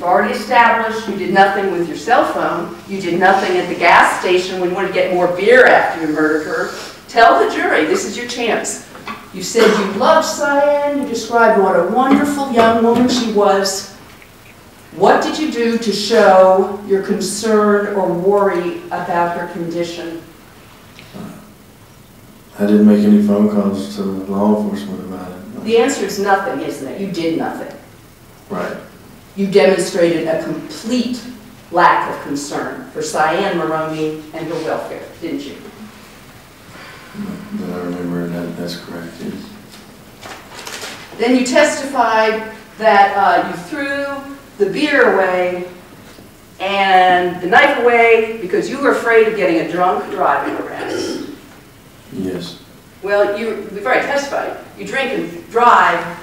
We've already established you did nothing with your cell phone. You did nothing at the gas station when you wanted to get more beer after you murdered her. Tell the jury, this is your chance. You said you loved Cyan. You described what a wonderful young woman she was. What did you do to show your concern or worry about her condition? I didn't make any phone calls to law enforcement about it. The answer is nothing, isn't it? You did nothing. Right. You demonstrated a complete lack of concern for Cyan Maroney and her welfare, didn't you? That I remember, that's correct, yes. Then you testified that you threw the beer away and the knife away because you were afraid of getting a drunk driving arrest. Yes. Well, we've already testified. You drink and drive.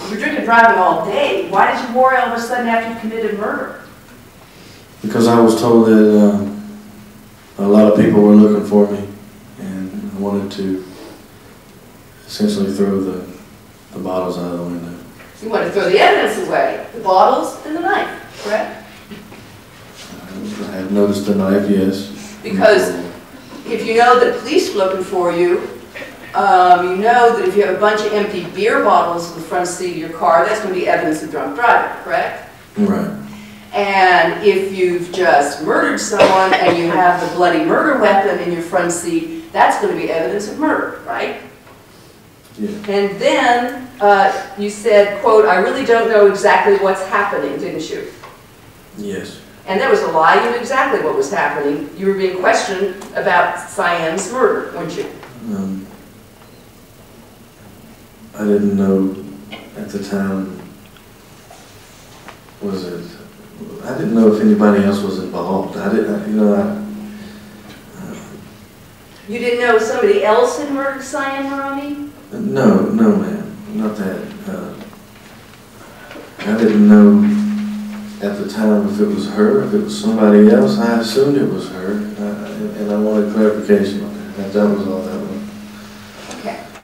You were drinking and driving all day. Why did you worry all of a sudden after you committed murder? Because I was told that a lot of people were looking for me, and I wanted to essentially throw the bottles out of the window. You wanted to throw the evidence away, the bottles and the knife, correct? I have noticed the knife, yes. Because if you know that police are looking for you, you know that if you have a bunch of empty beer bottles in the front seat of your car, that's going to be evidence of drunk driving, correct? Right. And if you've just murdered someone and you have the bloody murder weapon in your front seat, that's going to be evidence of murder, right? Yeah. And then you said, quote, I really don't know exactly what's happening, didn't you? Yes. And that was a lie. You knew exactly what was happening. You were being questioned about Cyan's murder, weren't you? I didn't know at the time, I didn't know if anybody else was involved. You didn't know somebody else had murdered Cyan Maroney? No, ma'am, not that. I didn't know at the time if it was her, if it was somebody else. I assumed it was her, and I wanted clarification on that. That was all that